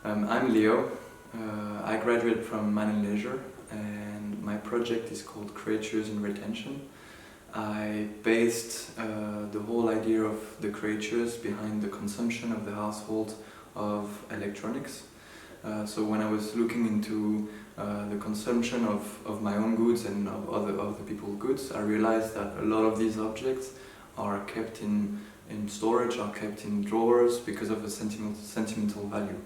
I'm Leo. I graduated from Man and Leisure, and my project is called Creatures in Retention. I based the whole idea of the creatures behind the consumption of the household of electronics. So when I was looking into the consumption of my own goods and of other people's goods, I realized that a lot of these objects are kept in storage, are kept in drawers because of a sentimental value.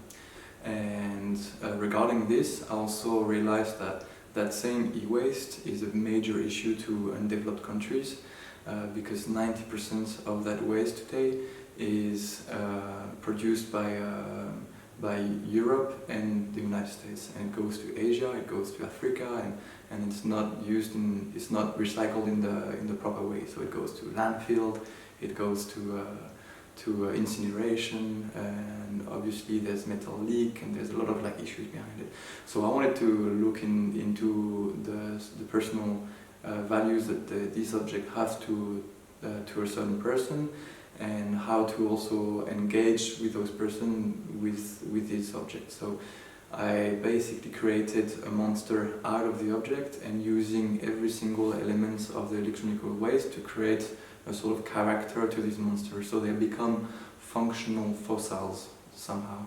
And regarding this, I also realized that same e-waste is a major issue to undeveloped countries because 90% of that waste today is produced by Europe and the United States, and it goes to Asia, it goes to Africa, and it's not it's not recycled in the proper way. So it goes to landfill, it goes to incineration, and obviously there's metal leak and there's a lot of issues behind it. So I wanted to look into the personal values that these objects have to a certain person, and how to also engage with those persons with these objects. So I basically created a monster out of the object and using every single element of the electronic waste to create a sort of character to these monsters, so they become functional fossils somehow.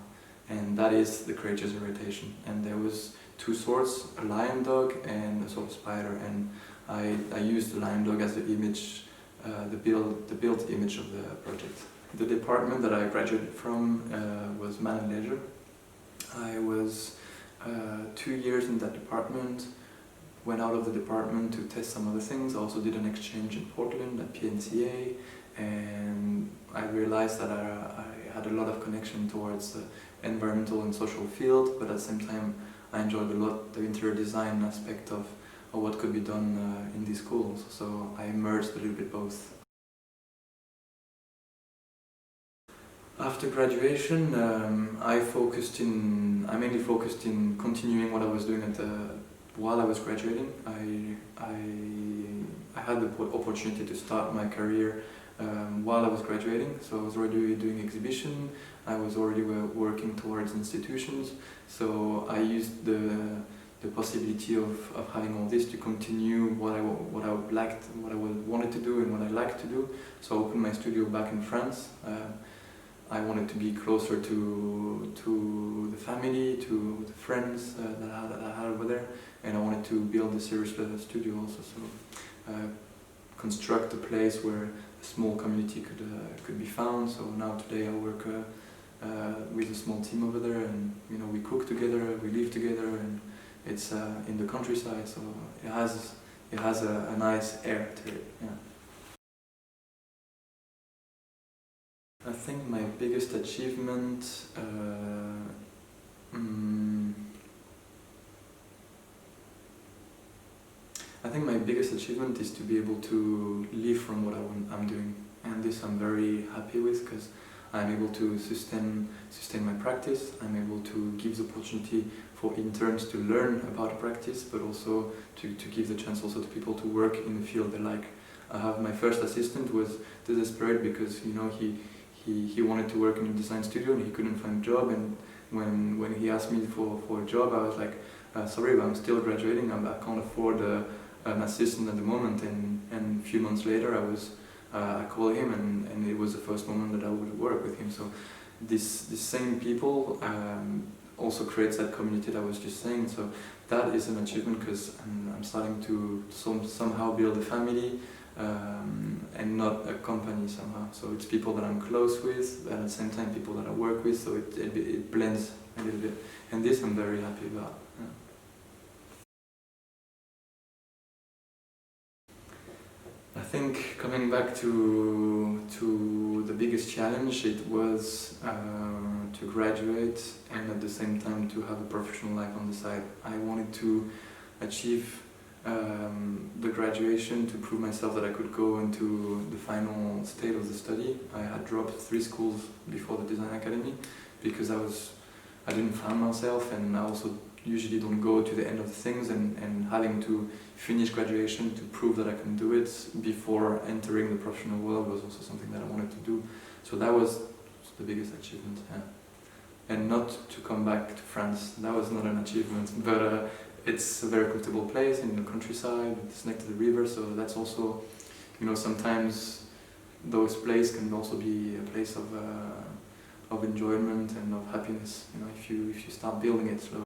And that is the creature's irritation. And there was two sorts, a lion dog and a sort of spider, and I used the lion dog as the image, the built image of the project. The department that I graduated from was Man and Leisure. I was 2 years in that department, went out of the department to test some other things. I also did an exchange in Portland at PNCA, and I realized that I had a lot of connection towards the environmental and social field, but at the same time I enjoyed a lot the interior design aspect of what could be done in these schools. So I merged a little bit both. After graduation, I mainly focused in continuing what I was doing while I was graduating. I had the opportunity to start my career while I was graduating, so I was already doing exhibition, I was already working towards institutions, so I used the possibility of having all this to continue what I wanted to do and what I liked to do. So I opened my studio back in France. I wanted to be closer to the family, to the friends that I had over there, and I wanted to build a serious studio also. So construct a place where a small community could be found. So now today I work with a small team over there, and we cook together, we live together, and it's in the countryside. So it has a nice air to it. Yeah. I think my biggest achievement is to be able to live from what I'm doing, and this I'm very happy with, because I'm able to sustain my practice. I'm able to give the opportunity for interns to learn about practice, but also to give the chance also to people to work in the field they like. I have my first assistant was desperate because he wanted to work in a design studio and he couldn't find a job, and when he asked me for a job, I was like, sorry, but I'm still graduating, I can't afford an assistant at the moment. And a few months later I called him, and it was the first moment that I would work with him. So these same people also creates that community that I was just saying. So that is an achievement, because I'm starting to somehow build a family, and not a company somehow. So it's people that I'm close with, but at the same time people that I work with, so it blends a little bit. And this I'm very happy about. Yeah. I think coming back to the biggest challenge, it was to graduate and at the same time to have a professional life on the side. I wanted to achieve the graduation to prove myself that I could go into the final state of the study. I had dropped 3 schools before the design academy because I didn't find myself, and I also usually don't go to the end of the things, and having to finish graduation to prove that I can do it before entering the professional world was also something that I wanted to do. So that was the biggest achievement, yeah. And not to come back nice. That was not an achievement, but it's a very comfortable place in the countryside. It's next to the river, so that's also, sometimes those places can also be a place of enjoyment and of happiness. If you start building it slowly.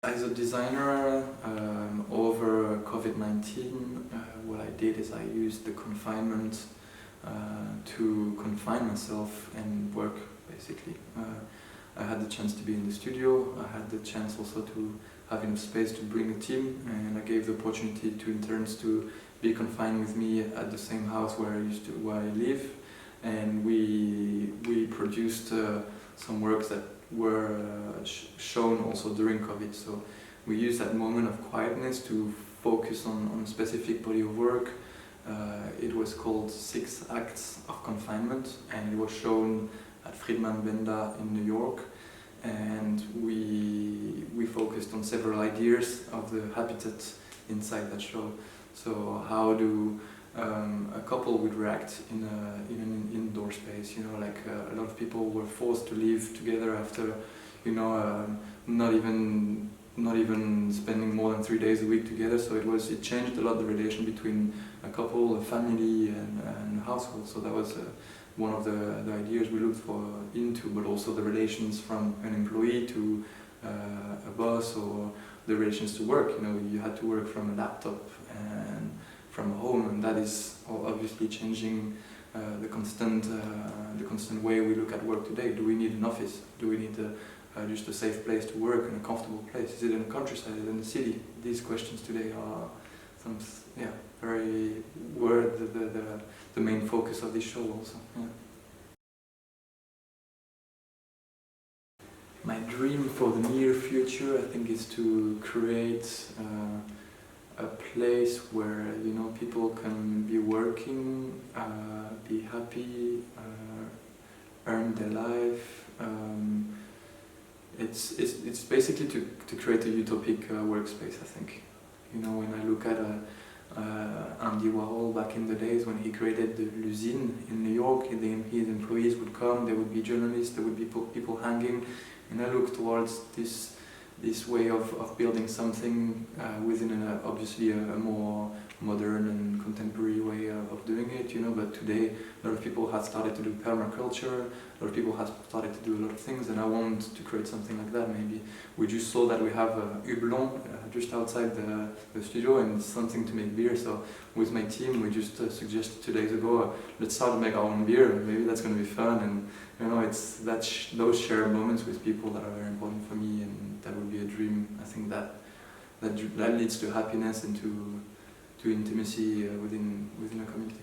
As a designer, over COVID-19, what I did is I used the confinement to confine myself and work, basically. I had the chance to be in the studio, I had the chance also to have enough space to bring a team, and I gave the opportunity to interns to be confined with me at the same house where I live, and we produced some works that were shown also during COVID. So we used that moment of quietness to focus on a specific body of work. It was called 6 Acts of Confinement, and it was shown at Friedman Benda in New York. And we focused on several ideas of the habitat inside that show. So how do a couple would react in an indoor space? A lot of people were forced to live together after, not even spending more than 3 days a week together. So it changed a lot the relation between a couple, a family, and a household. So that was one of the ideas we looked into, but also the relations from an employee to a boss, or the relations to work. You had to work from a laptop and from home, and that is obviously changing the constant way we look at work today. Do we need an office? Do we need just a safe place to work and a comfortable place? Is it in the countryside? Is it in the city? These questions today are were the main focus of this show also. Yeah. My dream for the near future, I think, is to create a place where people can be working, be happy, earn their life. It's basically to create a utopic workspace, I think. When I look at Andy Warhol back in the days when he created the L'Usine in New York, his employees would come, there would be journalists, there would be people hanging, and I look towards this way of building something within obviously a more modern and contemporary way of doing it, but today a lot of people have started to do permaculture, a lot of people have started to do a lot of things, and I want to create something like that. Maybe we just saw that we have Hublon just outside the studio, and it's something to make beer, so with my team we just suggested 2 days ago, let's start to make our own beer, maybe that's going to be fun, and it's those shared moments with people that are very important for me, and that would be a dream. I think that leads to happiness and to intimacy within a community.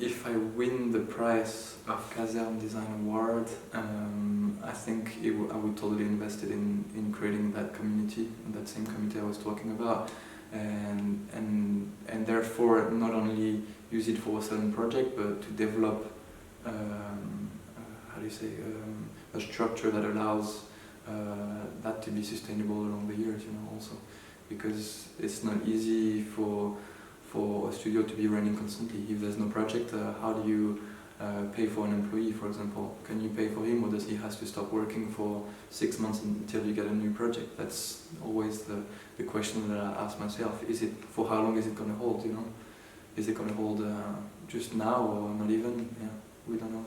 If I win the prize of Kazerne Design Award, I think I would totally invest it in creating that community, that same community I was talking about, and therefore not only use it for a certain project, but to develop a structure that allows that to be sustainable along the years, also, because it's not easy for a studio to be running constantly. If there's no project, how do you pay for an employee, for example? Can you pay for him, or does he have to stop working for 6 months until you get a new project? That's always the question that I ask myself. For how long is it going to hold, Is it going to hold just now, or not even? Yeah, we don't know.